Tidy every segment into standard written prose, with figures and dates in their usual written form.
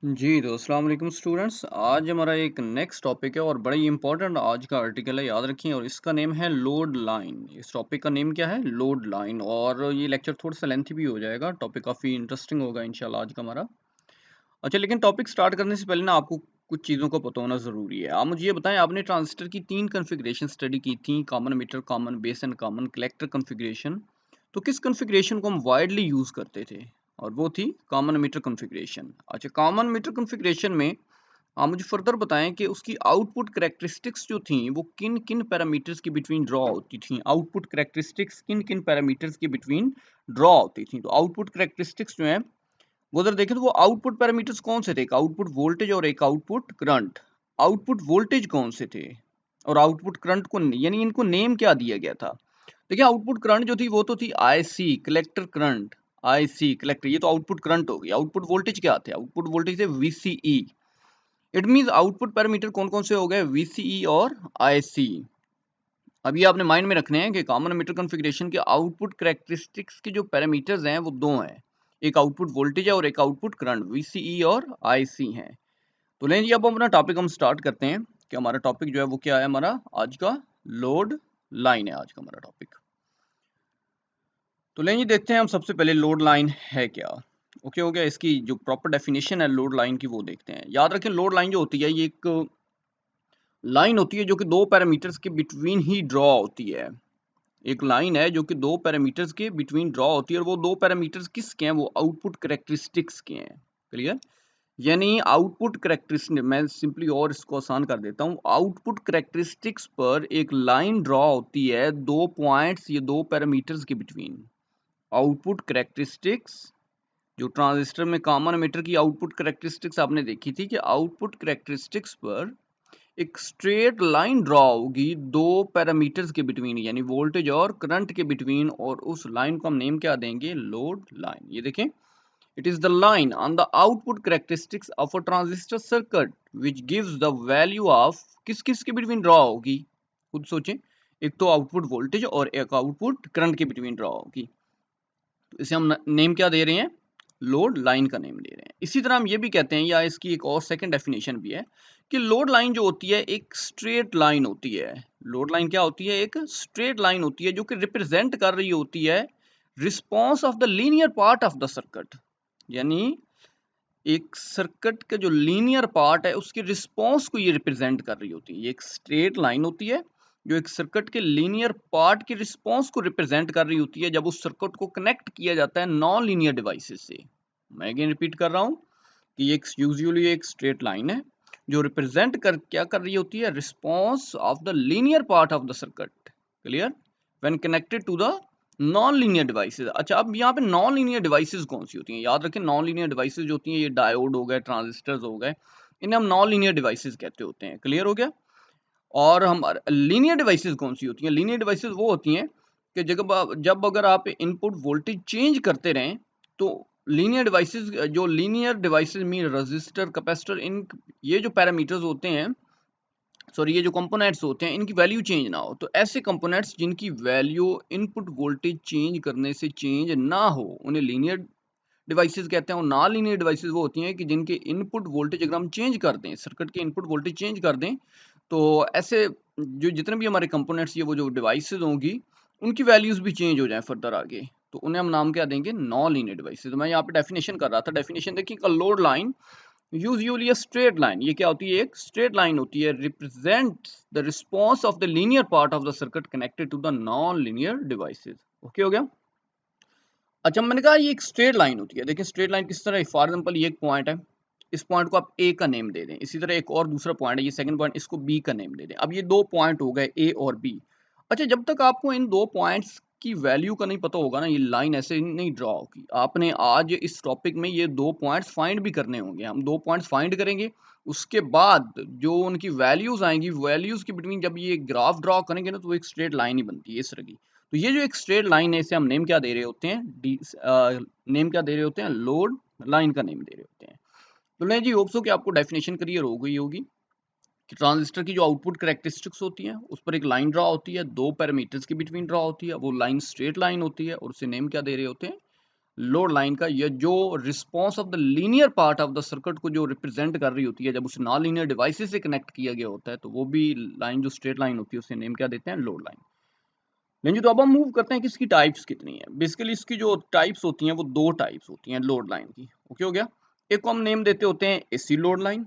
जी तो अस्सलाम वालेकुम स्टूडेंट्स। आज हमारा एक नेक्स्ट टॉपिक है और बड़ा ही इंपॉर्टेंट आज का आर्टिकल है, याद रखिए। और इसका नेम है लोड लाइन। इस टॉपिक का नेम क्या है? Load line. और ये लेक्चर थोड़ा सा लेंथी भी हो जाएगा, टॉपिक काफ़ी इंटरेस्टिंग होगा इंशाल्लाह आज का हमारा। अच्छा, लेकिन टॉपिक स्टार्ट करने से पहले ना आपको कुछ चीज़ों को पता होना ज़रूरी है। आप मुझे ये बताएं, आपने ट्रांजिस्टर की 3 कॉन्फ़िगरेशन स्टडी की थी, common emitter, common base and common collector configuration. तो किस कॉन्फ़िगरेशन को हम वाइडली यूज़ करते थे? और वो थी कॉमन मीटर कॉन्फ़िगरेशन। अच्छा, कॉमन मीटर कॉन्फ़िगरेशन में आप मुझे फर्दर बताएं कि उसकी आउटपुट कैरेक्टरिस्टिक्स जो थी वो किन किन पैरामीटर्स के बिटवीन ड्रॉ होती थी। आउटपुट कैरेक्टरिस्टिक्स किन किन पैरामीटर्स के बिटवीन ड्रॉ होती थी। तो आउटपुट कैरेक्टरिस्टिक्स जो है वो अगर देखें तो वो आउटपुट पैरामीटर्स कौन से थे? एक आउटपुट वोल्टेज और एक आउटपुट करंट। आउटपुट वोल्टेज कौन से थे और आउटपुट करंट को, यानी इनको नेम क्या दिया गया था? देखिए, आउटपुट करंट जो थी वो तो थी IC collector current. IC collector, ये तो आउटपुट करंट हो गई। आउटपुट वोल्टेज क्या थे? आउटपुट वोल्टेज थे VCE. It means output parameter कौन कौन से हो गए? वीसीई और आईसी। अब ये आपने माइंड में रखने हैं कि कॉमन मीटर कॉन्फ़िगरेशन के आउटपुट कैरेक्टरिस्टिक्स के जो पैरामीटर्स हैं वो दो हैं। एक आउटपुट वोल्टेज है और एक आउटपुट करंट, वीसीई और आईसी हैं। तो लें जी, अब अपना टॉपिक हम स्टार्ट करते हैं कि हमारा टॉपिक जो है वो क्या है। हमारा आज का लोड लाइन है आज का हमारा टॉपिक। तो लें जी, देखते हैं हम सबसे पहले लोड लाइन है क्या। ओके हो गया। इसकी जो प्रॉपर डेफिनेशन है लोड लाइन की वो देखते हैं। याद रखें, लोड लाइन जो होती है ये एक लाइन होती है जो कि दो पैरामीटर्स के बिटवीन ही ड्रॉ होती है। एक लाइन है जो कि दो पैरामीटर्स के बिटवीन ड्रॉ होती है और वो दो पैरामीटर्स किसके हैं? वो आउटपुट कैरेक्टरिस्टिक्स के हैं। क्लियर? यानी आउटपुट कैरेक्टरिस्टिक, मैं सिंपली और इसको आसान कर देता हूँ। आउटपुट कैरेक्टरिस्टिक्स पर एक लाइन ड्रॉ होती है दो पॉइंट्स, ये दो पैरामीटर्स के बिटवीन। आउटपुट कैरेक्टरिस्टिक्स जो ट्रांजिस्टर में कॉमन मीटर की आउटपुट कैरेक्टरिस्टिक्स आपने देखी थी कि आउटपुट कैरेक्टरिस्टिक्स पर एक स्ट्रेट लाइन ड्रॉ होगी दो पैरामीटर्स के बिटवीन, यानी वोल्टेज और करंट के बिटवीन, और उस लाइन को हम नेम क्या देंगे? Load line. ये देखें, it is the line on the output characteristics of a transistor circuit which gives the value of, किस किस के बिटवीन ड्रॉ होगी? खुद सोचें। एक तो आउटपुट वोल्टेज और एक आउटपुट करंट के बिटवीन ड्रॉ होगी। तो इसे हम नेम क्या दे रहे हैं? लोड लाइन का नेम दे रहे हैं। इसी तरह हम ये भी कहते हैं, या इसकी एक और सेकंड डेफिनेशन भी है, कि लोड लाइन जो होती है एक स्ट्रेट लाइन होती है। लोड लाइन क्या होती है? एक स्ट्रेट लाइन होती है जो कि रिप्रेजेंट कर रही होती है response of the linear part of the circuit. यानी एक सर्किट का जो लीनियर पार्ट है उसके रिस्पॉन्स को ये रिप्रेजेंट कर रही होती है। ये एक स्ट्रेट लाइन होती है जो एक सर्किट के लीनियर पार्ट के रिस्पॉन्स को रिप्रेजेंट कर रही होती है जब उस सर्किट को कनेक्ट किया जाता है नॉन लीनियर डिवाइसेस से। मैं अगेन रिपीट कर रहा हूँ कि एक यूजुअली एक स्ट्रेट लाइन है जो रिप्रेजेंट कर क्या कर रही होती है? Response of the linear part of the circuit. Clear? When connected to the non linear devices. अच्छा, अब यहाँ पे नॉन लीनियर डिवाइसेस कौन सी होती हैं? याद रखें, नॉन लीनियर डिवाइसेस जो होती हैं ये डायोड हो गए, ट्रांजिस्टर्स हो गए, इन्हें हम नॉन लीनियर डिवाइसेस कहते होते हैं। क्लियर हो गया? और हम लीनियर डिवाइसेस कौन सी होती हैं? लीनियर डिवाइसेस वो होती हैं कि जब अगर आप इनपुट वोल्टेज चेंज करते रहें तो लीनियर डिवाइसेस, जो linear devices mean resistor, capacitor, इन ये जो पैरामीटर्स होते हैं, सॉरी ये जो कंपोनेंट्स होते हैं, इनकी वैल्यू चेंज ना हो। तो ऐसे कंपोनेंट्स जिनकी वैल्यू इनपुट वोल्टेज चेंज करने से चेंज ना हो उन्हें लीनियर डिवाइसेस कहते हैं। और नॉन लीनियर डिवाइसेस वो होती हैं कि जिनके इनपुट वोल्टेज अगर हम चेंज कर दें, सर्किट के इनपुट वोल्टेज चेंज कर दें, तो ऐसे जो जितने भी हमारे कंपोनेंट्स, ये वो जो डिवाइसेस होंगी, उनकी वैल्यूज भी चेंज हो जाए फर्दर आगे, तो उन्हें हम नाम क्या देंगे? Non linear devices. तो मैं यहाँ पे डेफिनेशन कर रहा था। डेफिनेशन देखिए, load line usually a straight line, ये क्या होती है? एक स्ट्रेट लाइन होती है, represents the response of the linear part of the circuit connected to the non-linear devices। Okay हो गया? अच्छा, मैंने कहा ये एक स्ट्रेट लाइन होती है। देखिए स्ट्रेट लाइन किस तरह, फॉर एग्जांपल ये एक पॉइंट है, इस पॉइंट को आप ए का नेम दे दें। इसी तरह एक और दूसरा पॉइंट है, ये सेकंड पॉइंट, इसको बी का नेम दे दें। अब ये दो पॉइंट हो गए ए और बी। अच्छा, जब तक आपको इन दो पॉइंट्स की वैल्यू का नहीं पता होगा ना, ये लाइन ऐसे नहीं ड्रॉ होगी। आपने आज इस टॉपिक में ये दो पॉइंट्स फाइंड भी करने होंगे। हम दो पॉइंट्स फाइंड करेंगे, उसके बाद जो उनकी वैल्यूज आएंगी, वैल्यूज के बिटवीन जब ये ग्राफ ड्रॉ करेंगे ना, तो एक स्ट्रेट लाइन ही बनती है इस तरह की। तो ये जो एक स्ट्रेट लाइन है, इसे हम नेम क्या दे रहे होते हैं? नेम क्या दे रहे होते हैं? लोड लाइन का नेम दे रहे होते हैं। तो नहीं जी, होप्स हो कि आपको डेफिनेशन क्लियर हो गई होगी कि ट्रांजिस्टर की जो आउटपुट कैरेक्टरिस्टिक्स होती है उस पर एक लाइन ड्रॉ होती है, दो पैरामीटर्स के बिटवीन ड्रॉ होती है, वो लाइन स्ट्रेट लाइन होती है और उसे नेम क्या दे रहे होते हैं? लोड लाइन का, ये जो response of the linear part of the circuit को जो रिप्रेजेंट कर रही होती है, जब उसे नॉन लीनियर डिवाइसेस से कनेक्ट किया गया होता है, तो वो भी लाइन जो स्ट्रेट लाइन होती है उसे नेम क्या देते हैं, लोड लाइन। लेकिन तो अब हम मूव करते हैं कि इसकी टाइप्स कितनी है। बेसिकली इसकी जो टाइप्स होती हैं वो दो टाइप्स होती हैं लोड लाइन की। ओके हो गया। एक को हम नेम देते होते हैं एसी लोड लाइन,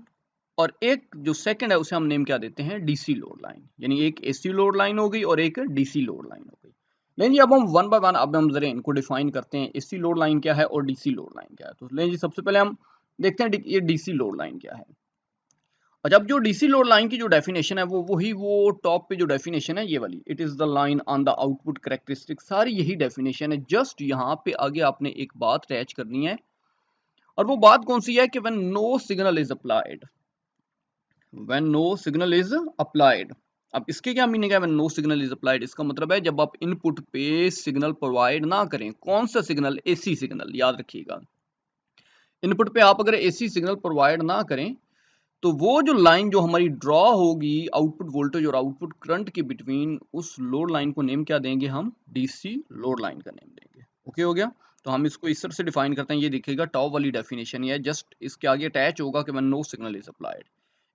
और एक जो सेकंड है उसे हम नेम क्या देते हैं, डीसी लोड लाइन। यानी एक एसी लोड लाइन हो गई और एक डीसी लोड लाइन हो गई। लेकिन जी अब हम वन बाय वन अब हम जरा इनको डिफाइन करते हैं, एसी लोड लाइन क्या है और डीसी लोड लाइन क्या है। तो लेकिन जी सबसे पहले हम देखते हैं ये डीसी लोड लाइन क्या है। और जब जो डीसी लोड लाइन की जो डेफिनेशन है वो टॉप पे जो डेफिनेशन है ये वाली, it is the line on the output characteristic, सारी यही डेफिनेशन है। जस्ट यहाँ पे आगे आपने एक बात अटैच करनी है, और वो बात कौन सी है कि when no signal is applied, when no signal is applied. अब इसके क्या मीनिंग है when no signal is applied? इसका मतलब है जब आप इनपुट पे सिग्नल प्रोवाइड ना करें। कौन सा सिग्नल? एसी सिग्नल, याद रखिएगा। इनपुट पे आप अगर एसी सिग्नल प्रोवाइड ना करें तो वो जो लाइन जो हमारी ड्रॉ होगी आउटपुट वोल्टेज और आउटपुट करंट के बिटवीन, उस लोड लाइन को नेम क्या देंगे हम? डीसी लोड लाइन का नेम देंगे। ओके हो गया। तो हम इसको इस तरह से डिफाइन करते हैं, ये देखिएगा टॉप वाली डेफिनेशन ये है, जस्ट इसके आगे अटैच होगा कि when no signal is applied,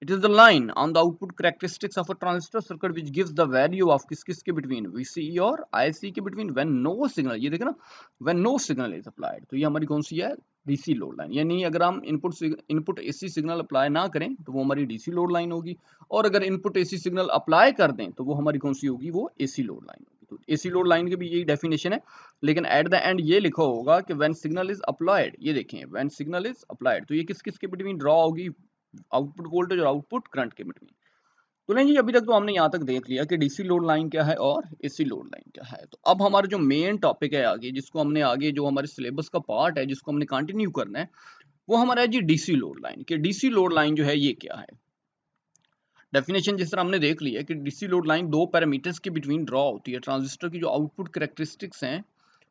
it is the line on the output characteristics of a transistor circuit which gives the value of किस के बिटवीन, वीसीई और आईसी के बिटवीन, व्हेन नो सिग्नल, ये देखें ना, when no signal is applied. तो ये हमारी कौन सी है? DC load line. यानी अगर हम इनपुट एसी सिग्नल अप्लाई ना करें तो वो हमारी डीसी लोड लाइन होगी, और अगर इनपुट एसी सिग्नल अप्लाई कर दें तो वो हमारी कौन सी होगी? वो एसी लोड लाइन होगी। तो एसी लोड लाइन की भी यही डेफिनेशन है, लेकिन एट द एंड ये लिखा होगा कि व्हेन सिग्नल इज अप्लाइड। ये देखें, व्हेन सिग्नल इज अप्लाइड, तो ये किस के बिटवीन ड्रॉ होगी? आउटपुट वोल्टेज और आउटपुट करंट के बिटवीन। तो नहीं जी, अभी तक तो हमने यहाँ तक देख लिया कि डीसी लोड लाइन क्या है और एसी लोड लाइन क्या है। तो अब हमारा जो मेन टॉपिक है आगे, जिसको हमने आगे जो हमारे सिलेबस का पार्ट है जिसको हमने कंटिन्यू करना है, वो हमारा है जी डीसी लोड लाइन। कि डीसी लोड लाइन जो है ये क्या है। डेफिनेशन जिस तरह हमने देख लिया कि डीसी लोड लाइन दो पैरामीटर्स के बिटवीन ड्रॉ होती है। ट्रांजिस्टर की जो आउटपुट कैरेक्टरिस्टिक्स हैं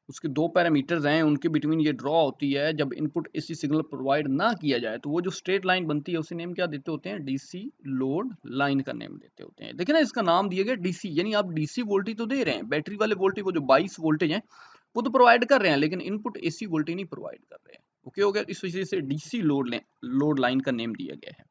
उसके दो पैरामीटर्स हैं, उनके बिटवीन ये ड्रॉ होती है। जब इनपुट एसी सिग्नल प्रोवाइड ना किया जाए तो वो जो स्ट्रेट लाइन बनती है उसे नेम क्या देते होते हैं? डीसी लोड लाइन का नेम देते होते हैं। देखिए ना, इसका नाम दिया गया डीसी, यानी आप डीसी वोल्टेज तो दे रहे हैं, बैटरी वाले वोल्टेज वो जो 22 वोल्टेज हैं वो तो प्रोवाइड कर रहे हैं, लेकिन इनपुट एसी वोल्टेज नहीं प्रोवाइड कर रहे हैं। ओके हो गया। इस वजह से डीसी लोड लाइन का नेम दिया गया है।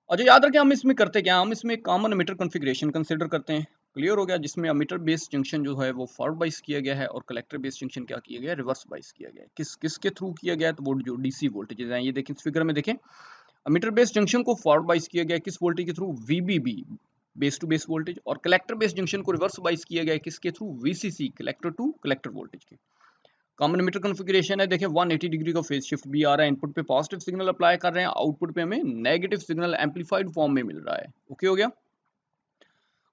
अच्छा याद रखें, हम इसमें करते क्या, हम इसमें कॉमन एमिटर कॉन्फ़िगरेशन कंसीडर करते हैं। क्लियर हो गया। जिसमें एमिटर बेस्ड जंक्शन जो है वो फॉरवर्ड बाइस किया गया है, और कलेक्टर बेस्ड जंक्शन क्या किया गया है? रिवर्स बाइस किया गया है। किस के थ्रू किया गया है? तो वो जो डीसी वोल्टेजेस हैं, ये देखें इस फिगर में देखें, एमिटर बेस्ड जंक्शन को फॉरवर्ड बाइस किया गया है किस वोल्टेज के through? VBB, base to base voltage. और कलेक्टर बेस्ड जंक्शन को रिवर्स बाइस किया गया है किसके through? VCC, collector to collector voltage के। कॉमन एमिटर कॉन्फ़िगरेशन है, देखिए 180 डिग्री का फेज शिफ्ट भी आ रहा है। इनपुट पे पॉजिटिव सिग्नल अप्लाई कर रहे हैं, आउटपुट पे हमें नेगेटिव सिग्नल एम्पलीफाइड फॉर्म में मिल रहा है। ओके हो गया।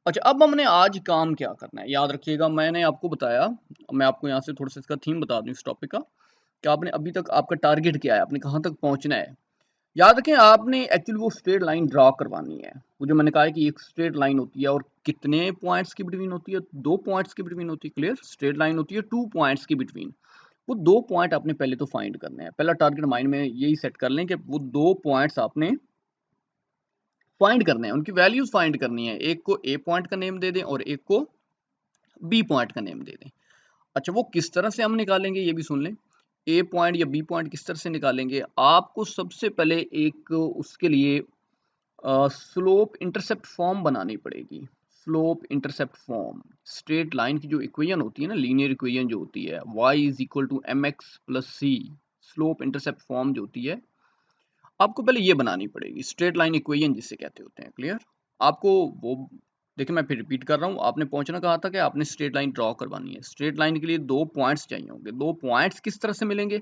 अच्छा, अब हमने आज काम क्या करना है, याद रखिएगा। मैंने आपको बताया, मैं आपको यहाँ से थोड़ा सा इसका थीम बता दूं इस टॉपिक का, कि आपने अभी तक आपका टारगेट क्या है, आपने कहाँ तक पहुँचना है। याद रखें, आपने एक्चुअली वो स्ट्रेट लाइन ड्रा करवानी है। वो जो मैंने कहा है कि एक स्ट्रेट लाइन होती है और कितने पॉइंट्स की बिटवीन होती है? 2 पॉइंट्स की बिटवीन होती है। क्लियर। स्ट्रेट लाइन होती है 2 पॉइंट्स की बिटवीन। वो 2 पॉइंट आपने पहले तो फाइंड करने हैं। पहला टारगेट माइंड में यही सेट कर लें कि वो 2 पॉइंट्स आपने फाइंड करने हैं, उनकी वैल्यूज फाइंड करनी है। एक को ए पॉइंट का नेम दे दें और एक को बी पॉइंट का नेम दे दें। अच्छा, वो किस तरह से हम निकालेंगे ये भी सुन लें। ए पॉइंट या बी पॉइंट किस तरह से निकालेंगे? आपको सबसे पहले एक उसके लिए स्लोप इंटरसेप्ट फॉर्म बनानी पड़ेगी। Slope intercept form, straight line की जो इक्वेशन होती है ना, लीनियर इक्वेशन जो होती है, y is equal to M x plus C, slope intercept form जो होती है, आपको पहले ये बनानी पड़ेगी। स्ट्रेट लाइन इक्वेशन जिसे कहते होते हैं। क्लियर। आपको वो, देखिए मैं फिर रिपीट कर रहा हूँ, आपने पहुंचना कहा था कि आपने स्ट्रेट लाइन ड्रॉ करवानी है। स्ट्रेट लाइन के लिए 2 पॉइंट्स चाहिए होंगे। 2 पॉइंट्स किस तरह से मिलेंगे?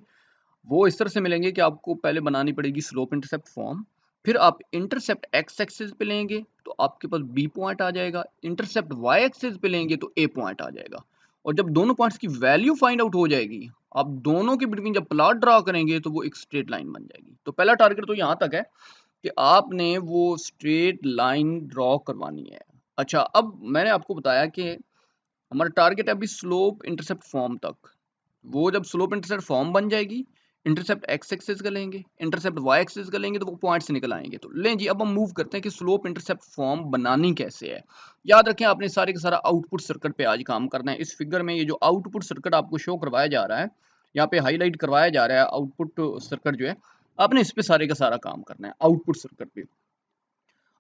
वो इस तरह से मिलेंगे कि आपको पहले बनानी पड़ेगी स्लोप इंटरसेप्ट फॉर्म, फिर आप इंटरसेप्ट एक्स एक्सिस पे लेंगे तो आपके पास बी पॉइंट आ जाएगा, इंटरसेप्ट वाई एक्सिस पे लेंगे तो ए पॉइंट आ जाएगा। और जब दोनों पॉइंट्स की वैल्यू फाइंड आउट हो जाएगी, आप दोनों के बिटवीन जब प्लॉट ड्रा करेंगे तो वो एक स्ट्रेट लाइन बन जाएगी। तो पहला टारगेट तो यहाँ तक है कि आपने वो स्ट्रेट लाइन ड्रॉ करवानी है। अच्छा, अब मैंने आपको बताया कि हमारा टारगेट है अभी स्लोप इंटरसेप्ट फॉर्म तक। वो जब स्लोप इंटरसेप्ट फॉर्म बन जाएगी, इंटरसेप्ट एक्स एक्सिस का लेंगे, इंटरसेप्ट वाई एक्सिस का लेंगे, तो वो पॉइंट्स निकल आएंगे। तो लें जी, अब हम मूव करते हैं कि स्लोप इंटरसेप्ट फॉर्म बनानी कैसे है। याद रखें, आपने सारे का सारा आउटपुट सर्किट पे आज काम करना है। इस फिगर में ये जो आउटपुट सर्किट आपको शो करवाया जा रहा है, यहाँ पे हाईलाइट करवाया जा रहा है आउटपुट सर्किट जो है, आपने इस पे सारे का सारा काम करना है आउटपुट सर्किट पे।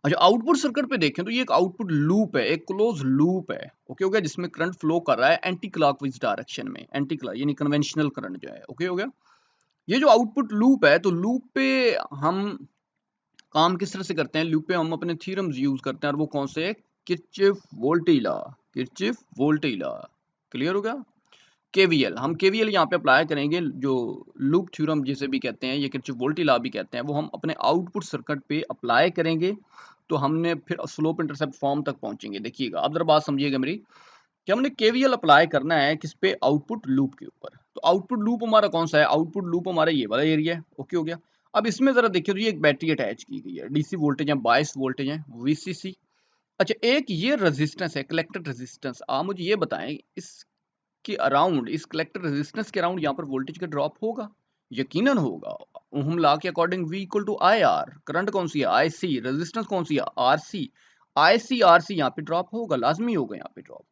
अच्छा, आउटपुट सर्किट पे देखें तो ये एक आउटपुट लूप है, एक क्लोज लूप है, ओके हो गया, जिसमें करंट फ्लो कर रहा है एंटी क्लॉकवाइज डायरेक्शन में, एंटी क्लॉक यानी कन्वेंशनल करंट जो है, ओके हो गया। ये जो आउटपुट लूप है, तो लूप पे हम काम किस तरह से करते हैं, लूप पे हम अपने थ्योरम्स यूज करते हैं, और वो कौन से है, Kirchhoff voltage law, Kirchhoff voltage law, clear हो गया। केवीएल, हम केवीएल यहाँ पे अप्लाई करेंगे, जो लूप थ्योरम जिसे भी कहते हैं, ये किरचॉफ वोल्टेज लॉ भी कहते हैं, वो हम अपने आउटपुट सर्किट पे अप्लाई करेंगे, तो हमने फिर स्लोप इंटरसेप्ट फॉर्म तक पहुंचेंगे। देखिएगा, अब जरा बात समझिएगा मेरी, कि हमने केवीएल अप्लाई करना है किस पे, आउटपुट लूप के ऊपर। तो आउटपुट लूप हमारा कौन सा है, आउटपुट लूप हमारा ये वाला एरिया है, ओके हो गया। अब इसमें जरा देखिए, तो ये एक बैटरी अटैच की गई है, डीसी वोल्टेज है, बायस वोल्टेज है, वीसीसी। अच्छा, एक ये रेजिस्टेंस है, कलेक्टर रेजिस्टेंस। आप मुझे ये बताएं, इसके अराउंड, इस कलेक्टर रेजिस्टेंस के अराउंड यहाँ पर वोल्टेज का ड्रॉप होगा, यकीनन होगा। ओहम लॉ के according V equal to I R, current कौन सी है, IC, रेजिस्टेंस कौन सी है, RC, IC RC यहाँ पे ड्रॉप होगा, लाजमी होगा यहाँ पे ड्रॉप।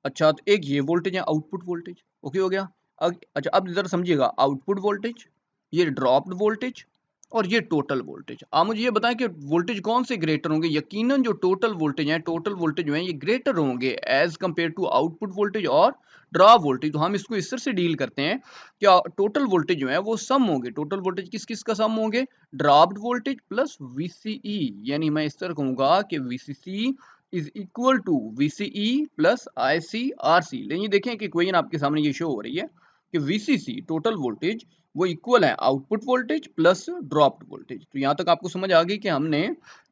अच्छा, तो एक ये वोल्टेज है आउटपुट वोल्टेज, ओके हो गया। अच्छा, अब जरा समझिएगा, आउटपुट वोल्टेज, ये ड्रॉप्ड वोल्टेज, और ये टोटल वोल्टेज। आप मुझे ये बताएं कि वोल्टेज कौन से ग्रेटर होंगे, यकीनन जो टोटल वोल्टेज है, टोटल वोल्टेज जो है ये ग्रेटर होंगे as compared to output voltage और ड्रॉप वोल्टेज। तो हम इसको इस तरह से डील करते हैं कि टोटल वोल्टेज जो है वो सम होंगे, टोटल वोल्टेज किस किस का सम होंगे, ड्रॉप्ड वोल्टेज प्लस VCE, यानी मैं इस तरह कहूंगा कि VCC is equal to VCE plus ICRC। लेकिन देखें कि इक्वेशन आपके सामने ये शो हो रही है कि VCC टोटल वोल्टेज वो इक्वल है output voltage plus dropped voltage. तो यहाँ तक आपको समझ आ गई कि हमने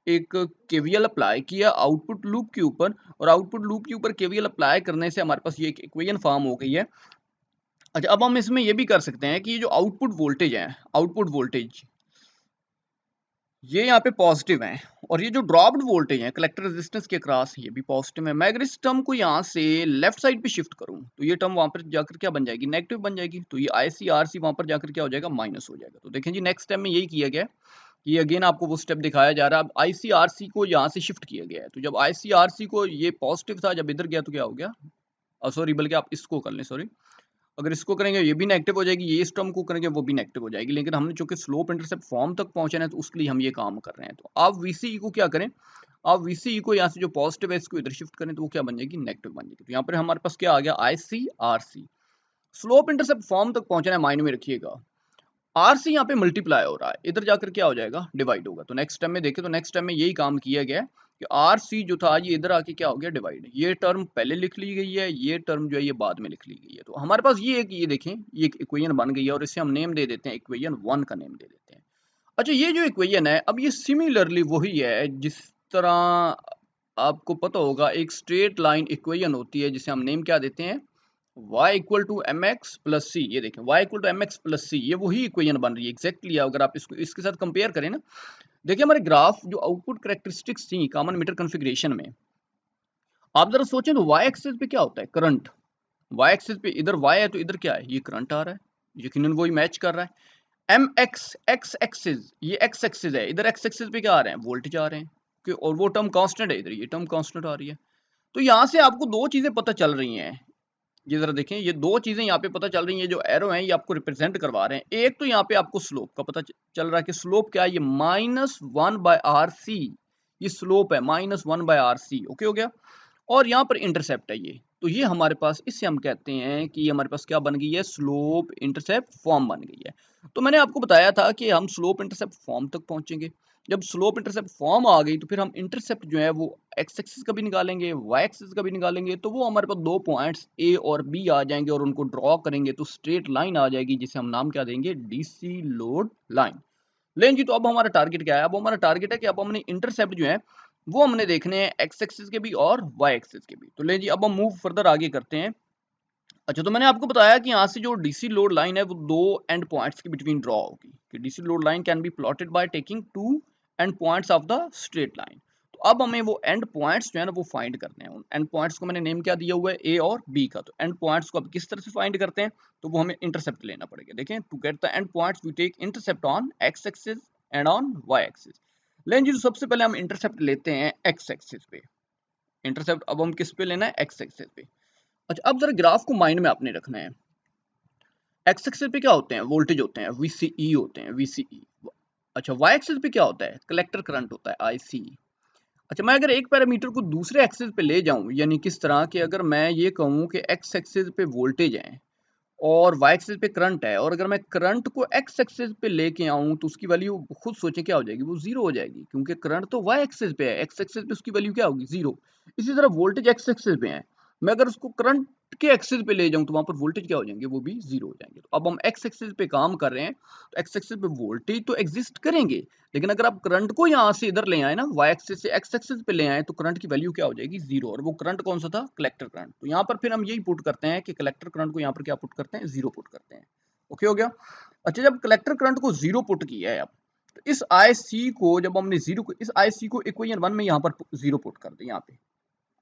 एक केवीएल अप्लाई किया आउटपुट लूप के ऊपर, और आउटपुट लूप के ऊपर केवीएल अप्लाई करने से हमारे पास ये एक इक्वेशन फॉर्म हो गई है। अच्छा, अब हम इसमें ये भी कर सकते हैं कि ये जो आउटपुट वोल्टेज है, आउटपुट वोल्टेज ये यहाँ पे पॉजिटिव है, और ये जो ड्रॉप्ड वोल्टेज है कलेक्टर रेजिस्टेंस के क्रॉस, ये भी पॉजिटिव है। मैं अगर इस टर्म को यहाँ से लेफ्ट साइड पे शिफ्ट करूँ, तो ये टर्म वहां पर जाकर क्या बन जाएगी, नेगेटिव बन जाएगी। तो ये ICRC वहां पर जाकर क्या हो जाएगा, माइनस हो जाएगा। तो देखें जी, नेक्स्ट स्टेप में यही किया गया, कि अगेन आपको वो स्टेप दिखाया जा रहा है। अब ICRC को यहाँ से शिफ्ट किया गया है, तो जब ICRC को, ये पॉजिटिव था, जब इधर गया तो क्या हो गया, सॉरी, बल्कि आप इसको कर लें, सॉरी, अगर इसको करेंगे ये भी नेगेटिव हो जाएगी, ये इस टर्म को करेंगे वो भी नेगेटिव हो जाएगी। लेकिन हमने चूंकि स्लोप इंटरसेप्ट फॉर्म तक पहुंचना है, तो उसके लिए हम ये काम कर रहे हैं। तो आप VCE को क्या करें, आप VCE को यहाँ से जो पॉजिटिव है इसको इधर शिफ्ट करें, तो वो क्या बन जाएगी, नेगेटिव बन जाएगी। तो यहाँ पर हमारे पास क्या आ गया, ICRC। स्लोप इंटरसेप्ट फॉर्म तक पहुंचना है, माइंड में रखिएगा। RC यहाँ पे मल्टीप्लाई हो रहा है, इधर जाकर क्या हो जाएगा, डिवाइड होगा। तो नेक्स्ट टाइम में देखें, तो नेक्स्ट टाइम में यही काम किया गया कि RC जो था ये इधर आके क्या हो गया, डिवाइड। ये टर्म पहले लिख ली गई है, ये टर्म जो है ये बाद में लिख ली गई है। तो हमारे पास ये एक, ये देखें, ये एक इक्वेशन बन गई है, और इसे हम नेम दे देते हैं, इक्वेशन 1 का नेम दे देते हैं। अच्छा, ये जो इक्वेशन है, अब ये सिमिलरली वही है जिस तरह आपको पता होगा एक स्ट्रेट लाइन इक्वेशन होती है, जिसे हम नेम क्या देते हैं, y equal to M x plus C. ये देखें, y equal to M x plus C, ये वही इक्वेशन बन रही है एग्जैक्टली। अगर आप इसको इसके साथ कंपेयर करें ना, देखिए हमारे ग्राफ जो आउटपुट कैरेक्टरिस्टिक्स थी कॉमन मीटर कॉन्फ़िगरेशन में, आप जरा सोचें तो y एक्सिस पे क्या होता है, करंट। y एक्सिस पे इधर y है, तो इधर क्या है, ये करंट आ रहा है, यकीनन वही मैच कर रहा है। एम एक्स, एक्स एक्सिस, ये x एक्सिस है, इधर x एक्सिस पे क्या आ रहे हैं, वोल्टेज आ रहे हैं, और वो टर्म कांस्टेंट है, इधर ये टर्म कांस्टेंट आ रही है। तो यहाँ से आपको दो चीजें पता चल रही हैं, ये जरा देखें, ये दो चीजें यहाँ पे पता चल रही हैं, जो एरो हैं ये आपको रिप्रेजेंट करवा रहे हैं। एक तो यहाँ पे आपको स्लोप का पता चल रहा है कि स्लोप क्या है, ये -1/RC, ये स्लोप है -1/RC, ओके हो गया। और यहाँ पर इंटरसेप्ट है ये, तो ये हमारे पास, इससे हम कहते हैं कि हमारे पास क्या बन गई है, स्लोप इंटरसेप्ट फॉर्म बन गई है। तो मैंने आपको बताया था कि हम स्लोप इंटरसेप्ट फॉर्म तक पहुंचेंगे। जब स्लोप इंटरसेप्ट फॉर्म आ गई, तो फिर हम इंटरसेप्ट जो है वो एक्स एक्सिस का भी निकालेंगे, वाई एक्सिस का भी निकालेंगे। तो वो हमारे पास दो पॉइंट्स ए और बी आ जाएंगे, और उनको ड्रॉ करेंगे तो स्ट्रेट लाइन आ जाएगी, जिसे हम नाम क्या देंगे, डीसी लोड लाइन। लेकिन जी, तो अब हमारा टारगेट क्या है, अब हमारा टारगेट है कि अब हमने इंटरसेप्ट जो है वो हमने देखने हैं एक्स एक्सिस के भी और वाई एक्सिस के भी। तो ले जी, अब हम मूव फर्दर आगे करते हैं। अच्छा, तो मैंने आपको बताया कि यहाँ से जो डीसी लोड लाइन है वो दो एंड पॉइंट्स के बिटवीन ड्रॉ होगी, कि DC load line can be plotted by taking two end points of the straight line. तो अब हमें वो एंड पॉइंट्स जो है ना वो फाइंड करने हैं। उन एंड पॉइंट्स को मैंने नेम क्या दिया हुआ है, ए और बी का। तो एंड पॉइंट्स को अब किस तरह से फाइंड करते हैं, तो वो हमें इंटरसेप्ट लेना पड़ेगा। देखें, to get the end points we take intercept on X axis and on Y axis. लेकिन जी, तो सबसे पहले हम इंटरसेप्ट लेते हैं एक्स एक्सिस पे। इंटरसेप्ट अब हम किस पे लेना है, एक्स एक्सिस पे। अच्छा, अब जरा ग्राफ को माइंड में आपने रखना है। एक्स एक्सिस पे क्या होते हैं, वोल्टेज होते हैं, वीसीई होते हैं, वीसीई। अच्छा, वाई एक्सिस पे क्या होता है, कलेक्टर करंट होता है, आईसी। अच्छा, मैं अगर एक पैरामीटर को दूसरे एक्सिस पे ले जाऊं, यानी किस तरह कि अगर मैं ये कहूं कि एक्स एक्सिस पे वोल्टेज है और वाई एक्सिस पे करंट है, और अगर मैं करंट को एक्स एक्सिस पे लेके आऊं तो उसकी वैल्यू खुद सोचें क्या हो जाएगी, वो जीरो हो जाएगी, क्योंकि करंट तो वाई एक्सिस पे है, एक्स एक्सिस पे उसकी वैल्यू क्या होगी, जीरो। इसी तरह वोल्टेज एक्स एक्सिस पे है, मैं अगर उसको करंट के एक्सिस पे ले जाऊं तो वहां पर वोल्टेज क्या हो जाएंगे, वो भी जीरो हो जाएंगे। तो अब हम एक्स एक्सिस पे काम कर रहे हैं, तो एक्स एक्सिस पे वोल्टेज तो एग्जिस्ट करेंगे, लेकिन अगर आप करंट को यहाँ से इधर ले आए ना, वाई एक्सिस से एक्स एक्सिस पे ले आए, तो करंट की वैल्यू क्या हो जाएगी, जीरो। और वो करंट कौन सा था, कलेक्टर करंट। तो यहाँ पर फिर हम यही पुट करते हैं कि कलेक्टर करंट को यहाँ पर क्या पुट करते हैं, जीरो पुट करते हैं। ओके हो गया। अच्छा, जब कलेक्टर करंट को जीरो पुट किया है, अब तो इस आई सी को जब हमने जीरो को, इस आई सी को इक्वेशन 1 में यहाँ पर जीरो पुट कर दे, यहाँ पे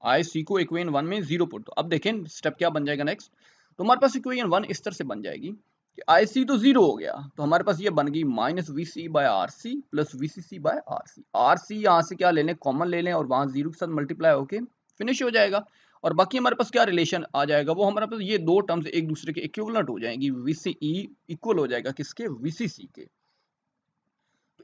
आई सी को इक्वेशन 1 में जीरो पुट दो। अब देखें स्टेप क्या बन जाएगा नेक्स्ट, तो हमारे पास इक्वेशन 1 इस तरह से बन जाएगी कि आई सी तो जीरो हो गया, तो हमारे पास ये बन गई minus V C by R C plus V C C by R C. R C यहाँ से क्या ले लें, कॉमन ले लें, और वहां जीरो के साथ मल्टीप्लाई होके फिनिश हो जाएगा। और बाकी हमारे पास क्या रिलेशन आ जाएगा, वो हमारे पास ये दो टर्म्स एक दूसरे के इक्विवेलेंट हो जाएंगी, वी सी ई इक्वल हो जाएगा किसके, वी सी सी के।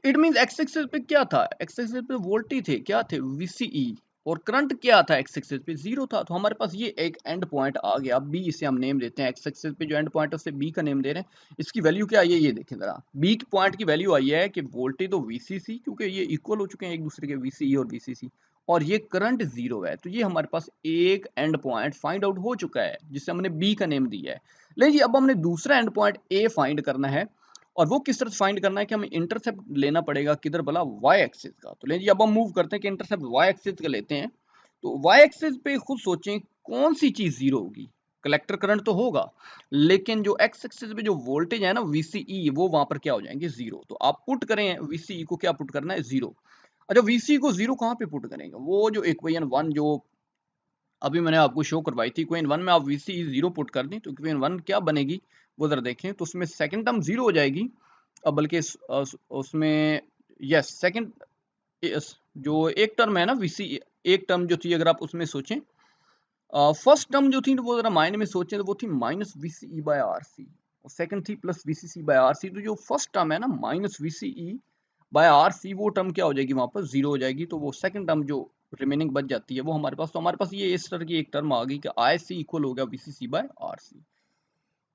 इट मींस एक्स एक्सिस पे क्या था, एक्स एक्सिस पे वोल्टेज थे, क्या थे, वीसीई, और करंट क्या था, एक्स एक्सिस पे जीरो था। तो हमारे पास ये एक एंड पॉइंट आ गया, बी इसे हम नेम देते हैं, एक्स एक्सिस पे जो एंड पॉइंट है उसे बी का नेम दे रहे हैं। इसकी वैल्यू क्या आई है, ये देखें जरा, बी की पॉइंट की वैल्यू आई है कि वोल्टेज तो वीसीसी, क्योंकि ये इक्वल हो चुके हैं एक दूसरे के, वीसीई और वीसीसी, और ये करंट जीरो है। तो ये हमारे पास एक एंड पॉइंट फाइंड आउट हो चुका है, जिसे हमने बी का नेम दिया है। लेकिन जी अब हमने दूसरा एंड पॉइंट ए फाइंड करना है, और वो किस तरह से फाइंड करना है कि हमें इंटरसेप्ट लेना पड़ेगा किधर भला, वाई एक्सिस का। तो लेकिन अब हम मूव करते हैं कि इंटरसेप्ट वाई एक्सिस का लेते हैं। तो वाई एक्सिस पे खुद सोचें कौन सी चीज जीरो होगी, कलेक्टर करंट तो होगा, लेकिन जो एक्स एक्सिस पे जो वोल्टेज है ना वीसीई, वो वहां पर क्या हो जाएंगे, जीरो। तो आप पुट करें वीसीई को, क्या पुट करना है, जीरो। अच्छा, वीसीई को जीरो कहाँ पे पुट करेंगे, वो जो इक्वेशन 1 जो अभी मैंने आपको शो करवाई थी, इक्वेशन 1 में आप वीसीई जीरो पुट कर दें तो इक्वेशन 1 क्या बनेगी, वो जरा देखें। तो उसमें सेकंड टर्म जीरो हो जाएगी, बल्कि उसमें यस सेकंड जो एक टर्म है ना वीसी, एक टर्म जो थी अगर आप उसमें सोचें, फर्स्ट टर्म जो थी वो जरा मायने में सोचें तो वो थी माइनस वीसीई बाय आरसी, और सेकंड थी प्लस वीसीसी बाय आरसी। तो जो फर्स्ट टर्म है ना माइनस वीसीई बाय आरसी, वो टर्म क्या हो जाएगी, वहां पर जीरो हो जाएगी। तो वो सेकंड टर्म जो रिमेनिंग बच जाती है वो हमारे पास, तो हमारे पास ये इस तरह की एक टर्म आ गई कि आई सी इक्वल हो गया वीसीसी बाय आरसी।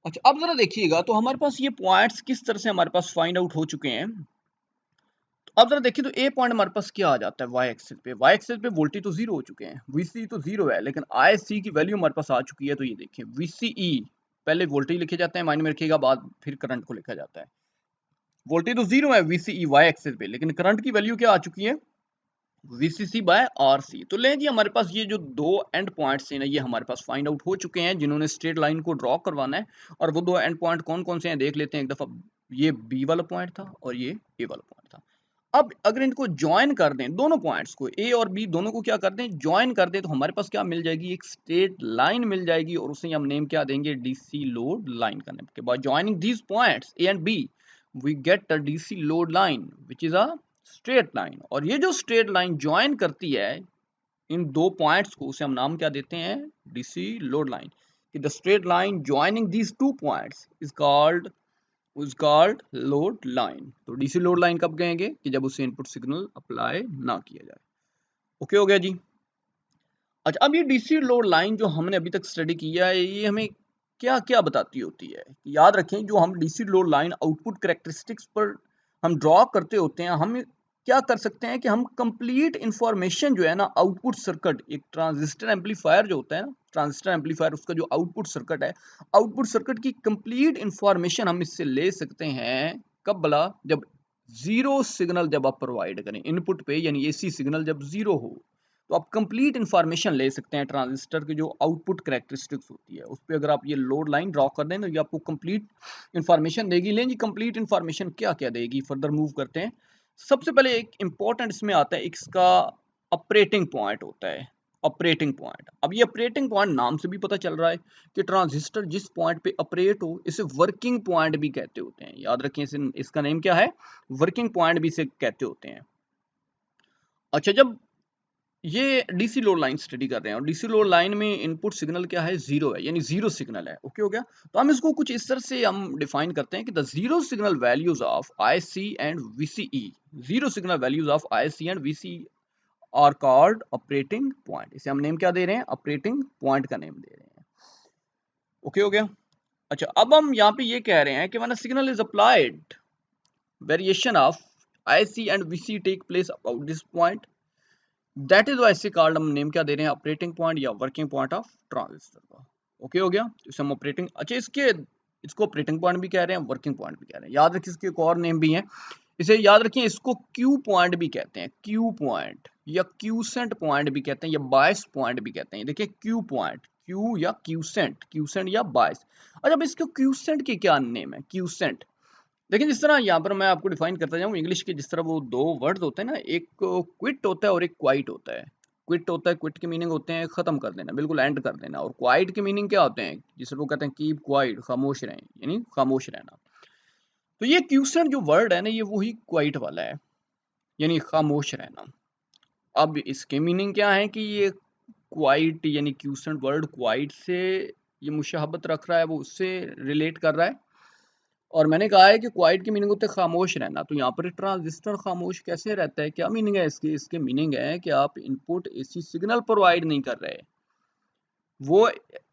अच्छा, अब जरा देखिएगा, तो हमारे पास ये पॉइंट्स किस तरह से हमारे पास फाइंड आउट हो चुके हैं। अब जरा देखिए, तो ए पॉइंट हमारे पास क्या आ जाता है, वाई एक्सिस पे, वाई एक्सिस पे वोल्टेज तो जीरो हो चुके हैं, वीसी तो जीरो है, लेकिन आई सी की वैल्यू हमारे पास आ चुकी है। तो ये देखिए वीसीई, पहले वोल्टेज लिखे जाते हैं, माइंड में रखिएगा, बाद फिर करंट को लिखा जाता है। वोल्टेज तो जीरो है वीसीई वाई एक्सिस पे, लेकिन करंट की वैल्यू क्या आ चुकी है, वीसीसी बाय आरसी। तो ले जी हमारे पास ये जो दो एंड पॉइंट्स हैं ना, ये हमारे पास फाइंड आउट हो चुके हैं, जिन्होंने स्ट्रेट लाइन को ड्रॉ करवाना है। और वो दो एंड पॉइंट कौन कौन से हैं देख लेते हैं एक दफा। ये बी वाला पॉइंट था और ये ए वाला पॉइंट था। अब अगर इनको ज्वाइन कर दें, दोनों पॉइंट्स को ए और बी दोनों को क्या कर दें, ज्वाइन कर दें, तो हमारे पास क्या मिल जाएगी, एक स्ट्रेट लाइन मिल जाएगी, और उसे हम नेम क्या देंगे, डीसी लोड लाइन करने के बाद joining these points A and B we get a DC load line which is a straight line. और ये जो स्ट्रेट लाइन ज्वाइन करती है इन दो पॉइंट्स को, उसे हम नाम क्या देते हैं, डीसी लोड लाइन। कि the straight line joining these two points is called load line. तो डीसी लोड लाइन कब कहेंगे, कि जब उसे इनपुट सिग्नल अप्लाई ना किया जाए। ओके हो गया जी। अच्छा, अब ये डीसी लोड लाइन जो हमने अभी तक स्टडी किया है, ये हमें क्या क्या बताती होती है। याद रखें, जो हम DC load line output characteristics पर हम ड्रॉ करते होते हैं, हम क्या कर सकते हैं कि हम कंप्लीट इंफॉर्मेशन जो है ना, आउटपुट सर्किट, एक ट्रांजिस्टर एम्पलीफायर जो होता है ना, ट्रांजिस्टर एम्पलीफायर, उसका जो आउटपुट सर्किट है, आउटपुट सर्किट की कंप्लीट इंफॉर्मेशन हम इससे ले सकते हैं। कब भला, जब जीरो सिग्नल जब आप प्रोवाइड करें इनपुट पे, यानी एसी सिग्नल जब जीरो हो, तो आप कंप्लीट इंफॉर्मेशन ले सकते हैं ट्रांजिस्टर की जो आउटपुट कैरेक्टरिस्टिक्स होती है उस पर। अगर आप ये लोड लाइन ड्रॉ कर दें तो ये आपको कंप्लीट इंफॉर्मेशन देगी। लें जी, कंप्लीट इंफॉर्मेशन क्या क्या देगी, फर्दर मूव करते हैं। सबसे पहले एक इंपॉर्टेंट इसमें आता है, इसका ऑपरेटिंग पॉइंट होता है, ऑपरेटिंग पॉइंट। अब ये ऑपरेटिंग पॉइंट नाम से भी पता चल रहा है कि ट्रांजिस्टर जिस पॉइंट पे ऑपरेट हो, इसे वर्किंग पॉइंट भी कहते होते हैं। याद रखें, इसका नेम क्या है, वर्किंग पॉइंट भी इसे कहते होते हैं। अच्छा, जब ये डीसी लोड लाइन स्टडी कर रहे हैं और डीसी लोड लाइन में इनपुट सिग्नल क्या है, जीरो है, यानी जीरो सिग्नल है। ओके हो गया। तो हम इसको कुछ इस तरह से हम डिफाइन करते हैं कि the zero signal values of IC and VCE, zero signal values of IC and VCE are called operating point. इसे हम नेम क्या दे रहे हैं, ऑपरेटिंग पॉइंट का नेम दे रहे हैं। ओके हो गया। अच्छा, अब हम यहाँ पे ये कह रहे हैं कि when a signal is applied, variation of IC and VC take place about this point, that is why called, हम नेम क्या दे रहे हैं, ऑपरेटिंग पॉइंट या वर्किंग पॉइंट ऑफ ट्रांजिस्टर का। ओके हो गया। इसे हम ऑपरेटिंग, अच्छा इसको ऑपरेटिंग पॉइंट भी कह रहे हैं, वर्किंग पॉइंट भी कह रहे हैं। याद रखिए इसके एक और नेम भी है, इसे याद रखिए, इसको क्यू पॉइंट भी कहते हैं, क्यू पॉइंट या क्यूसेंट पॉइंट भी कहते हैं या बायस पॉइंट भी कहते हैं। देखिए क्यू पॉइंट, क्यू या क्यूसेंट, क्यूसेंट या बायस। अच्छा, अब इसको क्यूसेंट की क्या नेम है, क्यूसेंट। लेकिन जिस तरह यहाँ पर मैं आपको डिफाइन करता जाऊँ इंग्लिश के, जिस तरह वो दो वर्ड्स होते हैं ना, एक क्विट होता है और एक क्वाइट होता है। क्विट होता है, क्विट के मीनिंग होते हैं खत्म कर देना, बिल्कुल एंड कर देना, और क्वाइट के मीनिंग क्या होते हैं, जिसे वो कहते हैं कीप क्वाइट, खामोश रहें, यानी खामोश रहना। तो ये क्यूसेंट जो वर्ड है ना, ये वही क्वाइट वाला है, यानी खामोश रहना। अब इसके मीनिंग क्या है कि ये क्वाइट यानी क्यूसेंट वर्ड क्वाइट से ये मुशाहबत रख रहा है, वो उससे रिलेट कर रहा है। और मैंने कहा है कि क्वाइट की मीनिंग होता है खामोश रहना। तो यहाँ पर ट्रांजिस्टर खामोश कैसे रहता है, क्या मीनिंग है इसकी, इसके मीनिंग है कि आप इनपुट एसी सिग्नल प्रोवाइड नहीं कर रहे, वो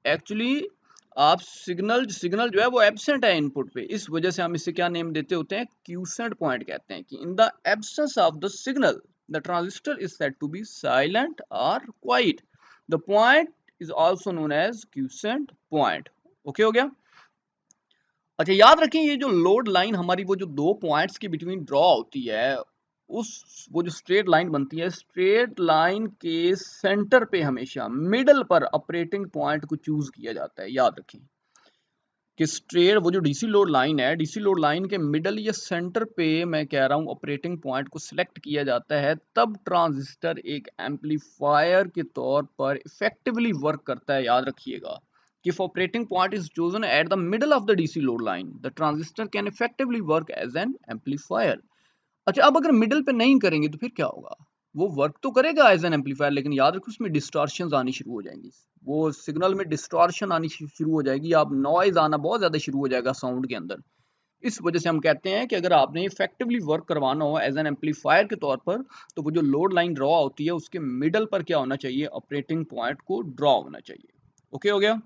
एक्चुअली आप सिग्नल सिग्नल जो है वो एब्सेंट है इनपुट पे, इस वजह से हम इसे क्या नेम देते होते हैं, क्यूसेंट पॉइंट कहते हैं कि in the absence of the signal the transistor is said to be silent और quiet, the point is also known as quiescent point. Okay हो गया। अच्छा, याद रखें ये जो लोड लाइन हमारी, वो जो दो पॉइंट्स के बिटवीन ड्रॉ होती है, उस वो जो स्ट्रेट लाइन बनती है, स्ट्रेट लाइन के सेंटर पे हमेशा मिडल पर ऑपरेटिंग पॉइंट को चूज किया जाता है। याद रखें कि स्ट्रेट वो जो डीसी लोड लाइन है, डीसी लोड लाइन के मिडल या सेंटर पे मैं कह रहा हूँ ऑपरेटिंग पॉइंट को सिलेक्ट किया जाता है, तब ट्रांजिस्टर एक एम्पलीफायर के तौर पर इफेक्टिवली वर्क करता है। याद रखिएगा, if operating point is chosen at the middle of the DC load line, the transistor can effectively work as an amplifier। अच्छा, अब अगर मिडल पे नहीं करेंगे तो फिर क्या होगा, वो वर्क तो करेगा एज एन एम्पलीफायर, लेकिन याद रखो उसमें डिस्टॉर्शन आनी शुरू हो जाएंगी, वो सिग्नल में डिस्टॉर्शन आनी शुरू हो जाएगी, आप नॉइज आना बहुत ज्यादा शुरू हो जाएगा साउंड के अंदर। इस वजह से हम कहते हैं कि अगर आपने इफेक्टिवली वर्क करवाना हो एज एन एम्पलीफायर के तौर पर, तो वो जो लोड लाइन ड्रॉ होती है उसके मिडल पर क्या होना चाहिए, ऑपरेटिंग पॉइंट को ड्रॉ होना चाहिए। ओके हो गया।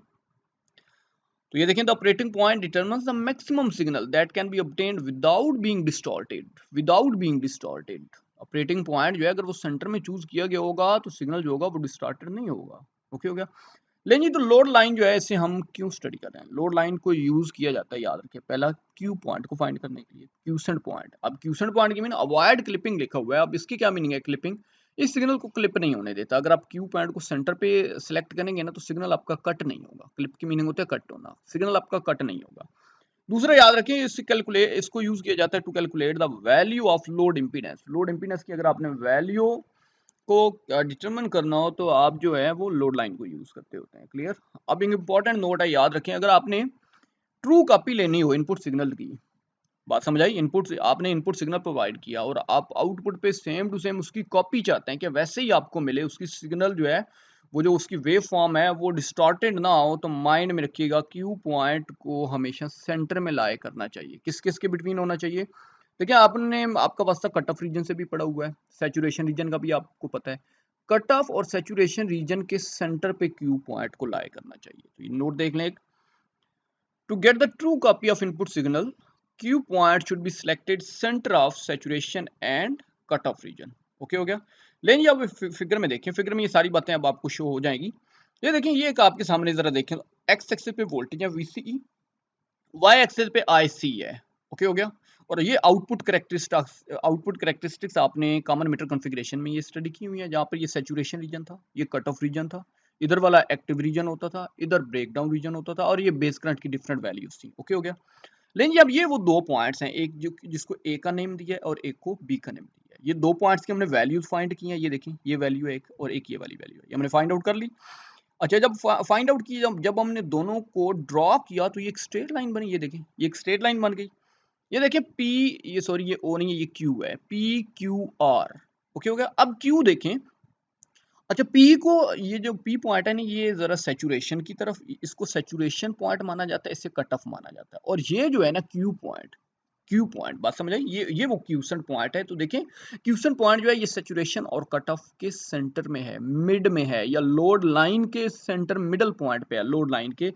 तो ये देखें, the operating point determines the maximum signal that can be obtained without being distorted, without being distorted. Operating point जो है अगर वो सेंटर में चूज किया गया होगा तो सिग्नल जो होगा वो डिस्टॉर्टेड नहीं होगा। ओके हो गया। लेकिन ये तो लोड लाइन जो है इसे हम क्यों स्टडी कर रहे हैं, लोड लाइन को यूज किया जाता है, याद रखिए, पहला क्यू पॉइंट को फाइंड करने के लिए, क्यूसेंट पॉइंट। अब क्यूसेंट पॉइंट की मीनिंग अवॉइड क्लिपिंग लिखा हुआ है, अब इसकी क्या मीनिंग है, क्लिपिंग, इस सिग्नल को क्लिप नहीं होने देता। अगर आप क्यू पॉइंट को सेंटर पे सिलेक्ट करेंगे ना तो सिग्नल आपका कट नहीं होगा, क्लिप की मीनिंग होता है कट होना, सिग्नल आपका कट नहीं होगा। दूसरा याद रखें, इसको यूज किया जाता है to calculate the value of load impedance. Load impedance की अगर आपने वैल्यू को डिटरमिन करना हो तो आप जो है वो लोड लाइन को यूज करते होते हैं। क्लियर। अब एक इंपॉर्टेंट नोट है, याद रखें, अगर आपने ट्रू कॉपी लेनी हो इनपुट सिग्नल की, बात समझ आई, इनपुट आपने इनपुट सिग्नल प्रोवाइड किया और आप आउटपुट पे सेम टू सेम उसकी कॉपी चाहते हैं कि वैसे ही आपको मिले, उसकी सिग्नल जो है वो जो उसकी वेव फॉर्म है वो डिस्टॉर्टेड ना हो, तो माइंड में रखिएगा क्यू पॉइंट को हमेशा सेंटर में लाए करना चाहिए। किस किस के बिटवीन होना चाहिए, देखिए आपने आपका वास्ता कट ऑफ रीजन से भी पड़ा हुआ है, सैचुरेशन रीजन का भी आपको पता है, कट ऑफ और सैचुरेशन रीजन के सेंटर पे क्यू पॉइंट को लाए करना चाहिए। तो ये नोट देख लें, to get the true copy of input signal, Q point should be selected center of saturation and cutoff region। Okay हो गया। लेकिन ये अब फिगर में देखें, फिगर में ये सारी बातें अब आपको शो हो जाएंगी। ये देखें, ये एक आपके सामने जरा देखें, एक्स एक्सिस पे वोल्टेज है VCE, वाई एक्सिस पे IC है। ओके हो गया। और ये आउटपुट करेक्टरिस्टिक्स आपने कॉमन मीटर कॉन्फ़िगरेशन में ये स्टडी की हुई है, जहाँ पर ये सैचुरेशन रीजन था, ये कट ऑफ रीजन था, इधर वाला एक्टिव रीजन होता था, इधर ब्रेकडाउन रीजन होता था, और ये बेस करंट की डिफरेंट वैल्यूज थी। ओके हो गया। लेकिन अब ये वो दो पॉइंट्स हैं, एक जो जिसको ए का नेम दिया है और एक को बी का नेम दिया है, ये दो पॉइंट्स की हमने वैल्यूज फाइंड की हैं। ये देखें, ये वैल्यू है एक और एक ये वाली वैल्यू है, ये हमने फाइंड आउट कर ली। अच्छा, जब फाइंड आउट की, जब हमने दोनों को ड्रॉ किया तो ये एक स्ट्रेट लाइन बनी। ये देखें, ये एक स्ट्रेट लाइन बन गई। ये देखिए पी, ये सॉरी ये ओ नहीं है, ये क्यू है, पी क्यू आर। ओके हो गया। अब क्यू देखें, अच्छा पी को, ये जो पी पॉइंट है ना, ये जरा सैचुरेशन की तरफ, इसको सैचुरेशन पॉइंट माना जाता है, इससे कट ऑफ माना जाता है। और ये जो है ना क्यू पॉइंट, बात समझ आई, ये वो क्यूसेंट पॉइंट है। तो देखें क्यूसेंट पॉइंट जो है ये सैचुरेशन और कट ऑफ के सेंटर में है, मिड में है, या लोड लाइन के सेंटर मिडल पॉइंट पे है, लोड लाइन के।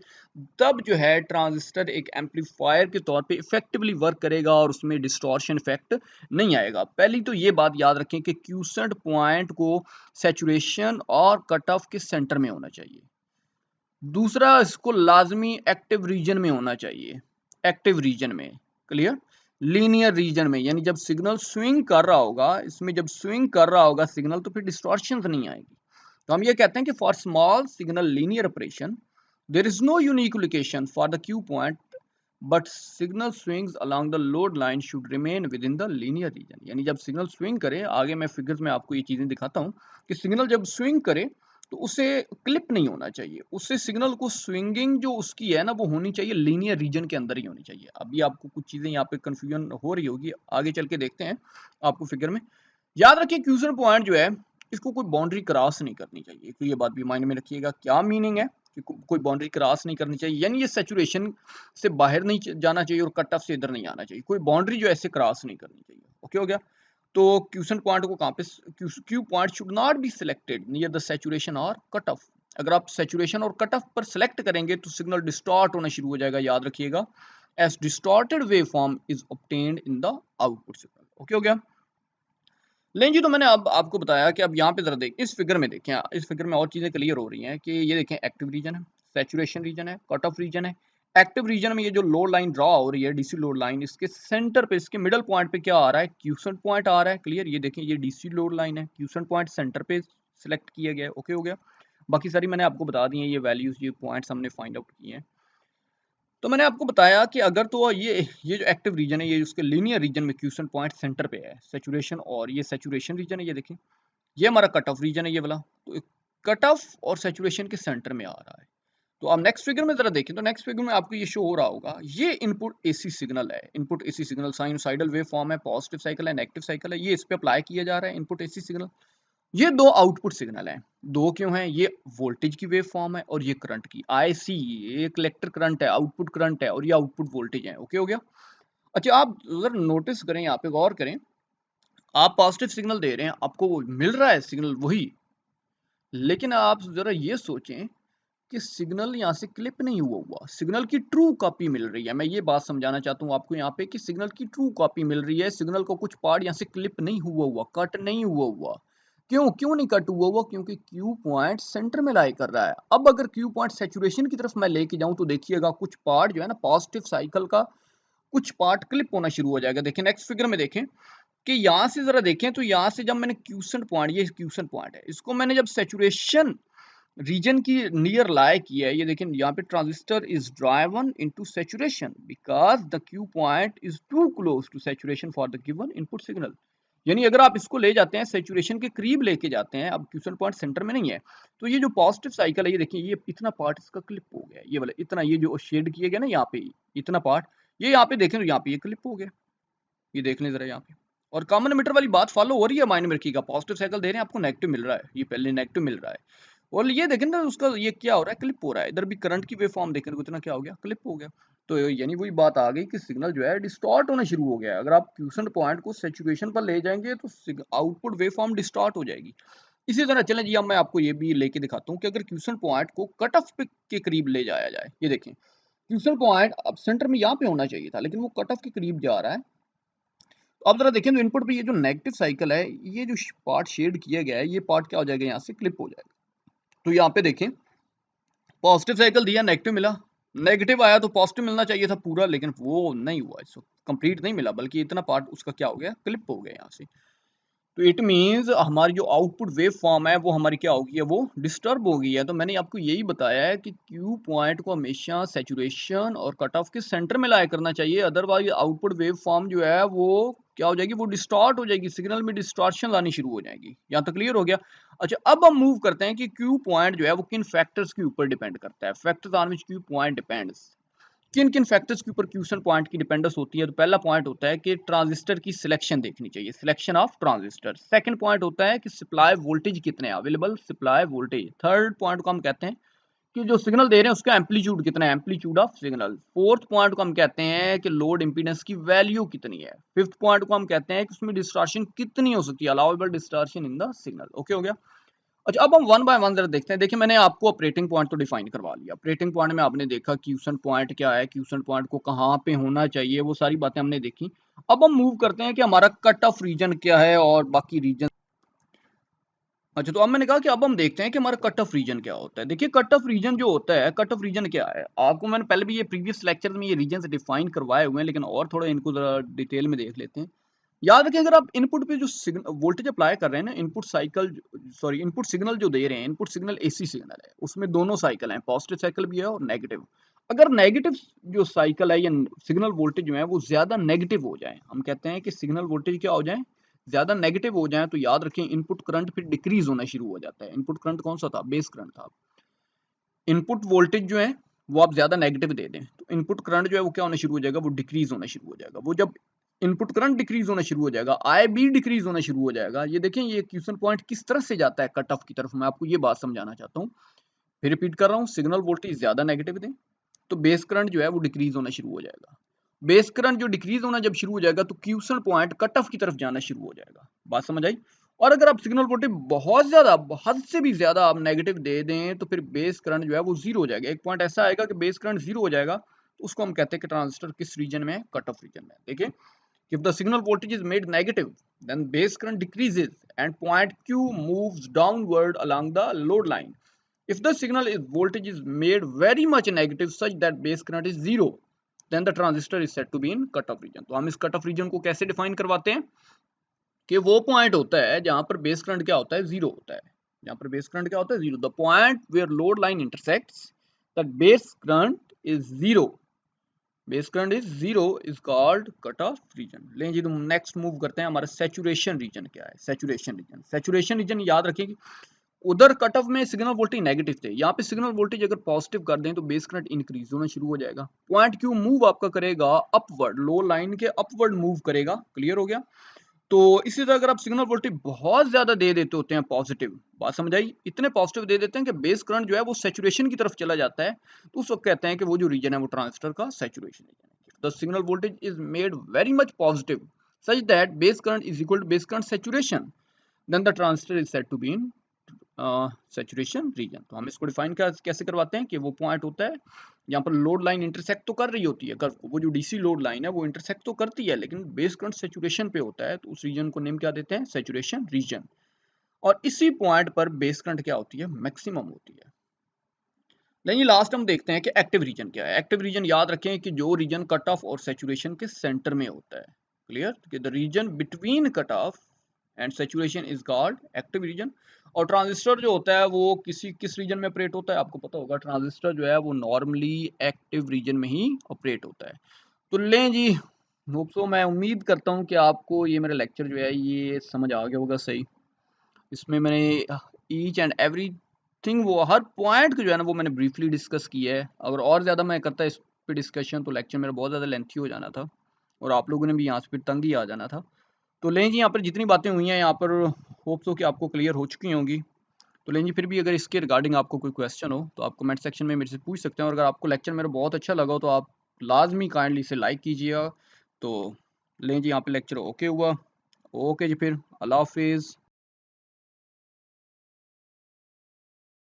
तब जो है ट्रांजिस्टर एक एम्पलीफायर के तौर पे इफेक्टिवली वर्क करेगा और उसमें डिस्टॉर्शन इफेक्ट नहीं आएगा। पहली तो ये बात याद रखें कि क्यूसेंट पॉइंट को सैचुरेशन और कट ऑफ के सेंटर में होना चाहिए। दूसरा, इसको लाजमी एक्टिव रीजन में होना चाहिए, एक्टिव रीजन में, क्लियर। लीनियर रीजन में, यानी जब सिग्नल स्विंग कर रहा होगा, इसमें जब स्विंग कर रहा होगा सिग्नल, तो फिर डिस्टॉर्शन नहीं आएगी। तो हम ये कहते हैं कि for small signal linear operation there is no unique location for the Q point, but signal swings along the load line should remain within the linear region. यानी जब सिग्नल स्विंग करे, आगे मैं फिगर्स में आपको ये चीजें दिखाता हूँ कि सिग्नल जब स्विंग करे तो उसे क्लिप नहीं होना चाहिए, उससे सिग्नल को स्विंगिंग जो उसकी है ना वो होनी चाहिए लीनियर रीजन के अंदर ही होनी चाहिए। अभी आपको कुछ चीजें यहाँ पे कंफ्यूजन हो रही होगी, आगे चल के देखते हैं आपको फिगर में। याद रखिए क्यूजन पॉइंट जो है इसको कोई बाउंड्री क्रॉस नहीं करनी चाहिए, तो ये बात भी माइंड में रखिएगा। क्या मीनिंग है कि कोई बाउंड्री क्रॉस नहीं करनी चाहिए, यानी ये सैचुरेशन से बाहर नहीं जाना चाहिए और कट ऑफ से इधर नहीं आना चाहिए, कोई बाउंड्री जो ऐसे क्रॉस नहीं करनी चाहिए। ओके हो गया। तो क्यूसेंट पॉइंट को कहाँ पे, Q point should not be selected near the saturation और कट ऑफ। अगर आप सैचुरेशन और कट ऑफ पर सिलेक्ट करेंगे तो सिग्नल डिस्टॉर्ट होना शुरू हो जाएगा, याद रखिएगा। As distorted wave form is obtained in the output signal. Okay हो गया। लेकिन जी, तो मैंने अब आपको बताया कि अब यहाँ पे जरा देख, इस फिगर में देखें, इस फिगर में और चीजें क्लियर हो रही हैं कि ये देखें एक्टिव रीजन है, सैचुरेशन रीजन है, कट ऑफ रीजन है। एक्टिव रीजन में ये जो लोड लाइन ड्रॉ हो रही है, डीसी लोड लाइन, इसके सेंटर पे, इसके मिडल पॉइंट पे क्या आ रहा है, क्यूसेंट पॉइंट आ रहा है। क्लियर, ये देखें ये डीसी लोड लाइन है, क्यूसेंट पॉइंट सेंटर पे सिलेक्ट किया गया है। ओके हो गया। बाकी सारी मैंने आपको बता दी है, ये वैल्यूज, ये पॉइंट्स हमने फाइंड आउट किए हैं। तो मैंने आपको बताया कि अगर तो ये जो एक्टिव रीजन है, ये उसके लीनियर रीजन में क्यूसेंट पॉइंट सेंटर पे है, सैचुरेशन, और ये सैचुरेशन रीजन है, ये देखें ये हमारा कट ऑफ रीजन है, ये वाला। तो कट ऑफ और सैचुरेशन के सेंटर में आ रहा है। तो आप नेक्स्ट फिगर में जरा देखें, तो नेक्स्ट फिगर में आपको ये शो हो रहा होगा, ये इनपुट एसी सिग्नल है, input AC signal sinusoidal wave form है, पॉजिटिव साइकिल है, नेगेटिव साइकिल है, ये इस पे अप्लाई किया जा रहा है इनपुट एसी सिग्नल। ये दो आउटपुट सिग्नल हैं, दो क्यों हैं, ये वोल्टेज की वेव फॉर्म है और ये करंट की, आईसी, ये कलेक्टर करंट है, आउटपुट करंट है, और ये आउटपुट वोल्टेज है। ओके हो गया। अच्छा, आप जरा नोटिस करें, यहाँ पे गौर करें, आप पॉजिटिव सिग्नल दे रहे हैं, आपको मिल रहा है सिग्नल वही, लेकिन आप जरा ये सोचें कि सिग्नल यहाँ से क्लिप नहीं हुआ, सिग्नल की ट्रू कॉपी मिल रही है। मैं ये बात समझाना चाहता हूँ आपको यहाँ पे कि सिग्नल की ट्रू कॉपी मिल रही है, सिग्नल को कुछ पार्ट यहाँ से क्लिप नहीं हुआ, कट नहीं हुआ। क्यों क्यों नहीं कट हुआ? क्योंकि क्यू पॉइंट सेंटर में लाई कर रहा है। अब अगर क्यू पॉइंट सैचुरेशन की तरफ मैं लेके जाऊं तो देखिएगा कुछ पार्ट जो है ना पॉजिटिव साइकिल का, कुछ पार्ट क्लिप होना शुरू हो जाएगा। देखिए नेक्स्ट फिगर में देखें कि यहाँ से जरा देखें, तो यहाँ से जब मैंने क्यूसेंट पॉइंट, ये क्यूसेंट पॉइंट है, इसको मैंने जब सैचुरेशन रीजन की नियर लाई किया है, ये देखें यहाँ पे transistor is driven into saturation because the Q point is too close to saturation for the given input signal. यानी अगर आप इसको ले जाते हैं सैचुरेशन के करीब लेके जाते हैं, अब क्यूसेंट पॉइंट सेंटर में नहीं है, तो ये जो पॉजिटिव साइकिल है, ये देखिए ये इतना पार्ट इसका क्लिप हो गया, ये वाला इतना, ये जो शेड किया गया ना यहाँ पे इतना पार्ट, ये यहाँ पे देखें तो यहाँ पे ये क्लिप हो गया, ये देख लें जरा यहाँ पे। और कॉमन मीटर वाली बात फॉलो हो रही है, माइंड में रखिएगा, पॉजिटिव साइकिल दे रहे हैं आपको, नेगेटिव मिल रहा है, ये पहले नेगेटिव मिल रहा है, और ये देखें ना उसका ये क्या हो रहा है, क्लिप हो रहा है। इधर भी करंट की वेव फॉर्म देखें तो इतना क्या हो गया, क्लिप हो गया। तो यानी वही बात आ गई कि सिग्नल जो है डिस्टॉर्ट होना शुरू हो गया है। अगर आप क्यूसेंट पॉइंट को सैचुरेशन पर ले जाएंगे तो आउटपुट वेव फॉर्म डिस्टॉर्ट हो जाएगी। इसी तरह चलें जी, अब मैं आपको ये भी लेके दिखाता हूँ कि अगर क्यूसेंट पॉइंट को कट ऑफ के करीब ले जाया जाए, ये देखें क्यूसेंट पॉइंट अब सेंटर में यहाँ पे होना चाहिए था, लेकिन वो कट ऑफ के करीब जा रहा है। तो आप जरा देखें तो इनपुट पे ये जो नेगेटिव साइकिल है, ये जो पार्ट शेड किया गया है, ये पार्ट क्या हो जाएगा, यहाँ से क्लिप हो जाएगा। तो यहाँ पे देखें पॉजिटिव साइकिल दिया, नेगेटिव मिला, नेगेटिव आया तो पॉजिटिव मिलना चाहिए था पूरा, लेकिन वो नहीं हुआ, इसको कंप्लीट नहीं मिला, बल्कि इतना पार्ट उसका क्या हो गया, क्लिप हो गया यहाँ से। तो इट मींस हमारी जो आउटपुट वेव फॉर्म है वो हमारी क्या होगी है, वो डिस्टर्ब हो गई है। तो मैंने आपको यही बताया है कि क्यू पॉइंट को हमेशा सैचुरेशन और कट ऑफ के सेंटर में लाया करना चाहिए, अदरवाइज आउटपुट वेव फॉर्म जो है वो क्या हो जाएगी, वो डिस्टॉर्ट हो जाएगी, सिग्नल में डिस्टॉर्शन लानी शुरू हो जाएगी। यहाँ तक क्लियर हो गया। अच्छा, अब हम मूव करते हैं कि क्यू पॉइंट जो है वो किन फैक्टर्स के ऊपर डिपेंड करता है, factors on which Q point depends. किन किन फैक्टर्स के ऊपर क्वेश्चन पॉइंट की डिपेंडेंस होती है? तो पहला पॉइंट होता है कि ट्रांजिस्टर की सिलेक्शन देखनी चाहिए, selection of transistor. Second point होता है कि सप्लाई वोल्टेज कितने हैं, available supply voltage. Third point को हम कहते हैं कि जो सिग्नल दे रहे हैं उसका एम्पलीट्यूड कितना है, amplitude of signal. Fourth point को हम कहते हैं कि लोड इंपीडेंस की वैल्यू कितनी है। फिफ्थ पॉइंट को हम कहते हैं कि उसमें डिस्टॉर्शन कितनी हो सकती है, allowable distortion in the signal. Okay हो गया। अच्छा, अब हम वन बाय वन जरा देखते हैं। देखिए, मैंने आपको ऑपरेटिंग पॉइंट तो डिफाइन करवा लिया। ऑपरेटिंग पॉइंट में आपने देखा क्वेश्चन पॉइंट क्या है, क्वेश्चन पॉइंट को कहाँ पे होना चाहिए, वो सारी बातें हमने देखी। अब हम मूव करते हैं कि हमारा कट ऑफ रीजन क्या है और बाकी रीजन। अच्छा, तो अब मैंने कहा कि अब हम देखते हैं कि हमारा कट ऑफ रीजन क्या होता है। देखिए, कट ऑफ रीजन जो होता है, कट ऑफ रीजन क्या है, आपको मैंने पहले भी ये प्रीवियस लेक्चर में ये रीजन डिफाइन करवाए हुए हैं, लेकिन और थोड़ा इनको जरा डिटेल में देख लेते हैं। याद रखें, अगर आप इनपुट पे जो वोल्टेज अप्लाई कर रहे हैं ना, input cycle, sorry input signal जो दे रहे हैं, इनपुट सिग्नल एसी सिग्नल है, उसमें दोनों साइकिल हैं, पॉजिटिव साइकिल भी है और नेगेटिव। अगर नेगेटिव जो साइकिल है या सिग्नल वोल्टेज जो है वो ज्यादा नेगेटिव हो जाए, हम कहते हैं कि सिग्नल वोल्टेज क्या हो जाए, ज्यादा नेगेटिव हो जाए, तो याद रखें इनपुट करंट फिर डिक्रीज होना शुरू हो जाता है। इनपुट करंट कौन सा था, बेस करंट था। इनपुट वोल्टेज जो है वो आप ज्यादा नेगेटिव दे दें तो इनपुट करंट जो है वो क्या होना शुरू हो जाएगा, वो डिक्रीज होना शुरू हो जाएगा। वो जब इनपुट करंट डिक्रीज होना शुरू हो जाएगा, आई भी डिक्रीज होना शुरू हो जाएगा। ये देखें, ये क्वेश्चन पॉइंट किस तरह से जाता है कट ऑफ की तरफ, मैं आपको ये बात समझाना चाहता हूँ। फिर रिपीट कर रहा हूँ, सिग्नल वोल्टेज ज्यादा नेगेटिव दें तो बेस करंट जो है वो डिक्रीज होना शुरू हो जाएगा। बेस करंट जो डिक्रीज होना जब शुरू हो जाएगा तो क्वेश्चन पॉइंट कट ऑफ की तरफ जाना शुरू हो जाएगा। बात समझ आई? और अगर आप सिग्नल वोल्टेज बहुत ज्यादा, हद से भी ज्यादा आप नेगेटिव दे दें तो फिर बेस करंट जो है वो जीरो हो जाएगा। एक पॉइंट ऐसा आएगा कि बेस करंट जीरो हो जाएगा, तो उसको हम कहते हैं कि ट्रांजिस्टर किस रीजन में है, कट ऑफ रीजन में। देखिए, if the signal voltage is made negative then base current decreases and point q moves downward along the load line. If the signal is voltage is made very much negative such that base current is zero then the transistor is said to be in cut off region. तो हम इस cut off reason को कैसे define करवाते हैं कि वो point होता है जहां पर बेस करंट क्या होता है, जीरो होता है। जहां पर बेस करंट क्या होता है, zero. The point where load line intersects that base current is zero, base current is zero is called cut off region. लेकिन जी, तो नेक्स्ट मूव करते हैं, हमारा सैचुरेशन रीजन क्या है। सैचुरेशन रीजन, सैचुरेशन रीजन याद रखें कि उधर कट ऑफ में सिग्नल वोल्टेज नेगेटिव थे, यहाँ पे सिग्नल वोल्टेज अगर पॉजिटिव कर दें तो बेस करंट इंक्रीज होना शुरू हो जाएगा। पॉइंट क्यू मूव आपका करेगा अपवर्ड, लो लाइन के अपवर्ड मूव करेगा। क्लियर हो गया? तो इसी तरह अगर आप सिग्नल वोल्टेज बहुत ज्यादा दे देते होते हैं पॉजिटिव, बात समझ आई, इतने पॉजिटिव दे देते हैं कि बेस करंट जो है वो सैचुरेशन की तरफ चला जाता है, तो उस वक्त कहते हैं कि वो जो रीजन है वो ट्रांजिस्टर का सैचुरेशन रीजन है। The signal voltage is made very much positive such that base current is equal to base current saturation, then the transistor is said to be in saturation region. तो हम इसको define कैसे करवाते हैं कि वो point होता है यहाँ पर लोड लाइन इंटरसेक्ट तो कर रही होती है, वो जो डीसी लोड लाइन है वो इंटरसेक्ट तो करती है, लेकिन बेस करंट सैचुरेशन पे होता है, तो उस रीजन को नेम क्या देते हैं, सैचुरेशन रीजन। और इसी पॉइंट पर बेस करंट क्या होती है, मैक्सिमम होती है। लेकिन लास्ट हम देखते हैं कि एक्टिव रीजन क्या है। एक्टिव रीजन याद रखें कि जो रीजन कट ऑफ और सैचुरेशन के सेंटर में होता है। क्लियर? कि the region between cut off and saturation is called active region. और ट्रांजिस्टर जो होता है वो किस रीजन में ऑपरेट होता है, आपको पता होगा, ट्रांजिस्टर जो है वो नॉर्मली एक्टिव रीजन में ही ऑपरेट होता है। तो लें जी, होप सो, मैं उम्मीद करता हूँ कि आपको ये मेरा लेक्चर जो है ये समझ आ गया होगा सही। इसमें मैंने ईच एंड एवरी थिंग, वो हर पॉइंट को जो है ना वो मैंने ब्रीफली डिस्कस किया है। अगर और ज़्यादा मैं करता इस पे डिस्कशन तो लेक्चर मेरा बहुत ज़्यादा लेंथी हो जाना था और आप लोगों ने भी यहाँ से फिर तंग ही आ जाना था। तो लें जी, यहाँ पर जितनी बातें हुई हैं यहाँ पर होप सो कि आपको क्लियर हो चुकी होंगी। तो लें जी, फिर भी अगर इसके रिगार्डिंग आपको कोई क्वेश्चन हो तो आप कमेंट सेक्शन में मेरे से पूछ सकते हैं। और अगर आपको लेक्चर मेरा बहुत अच्छा लगा हो तो आप लाजमी काइंडली इसे लाइक कीजिएगा। तो लें जी, यहाँ पे लेक्चर ओके हुआ। ओके जी, फिर अल्लाह हाफिज़।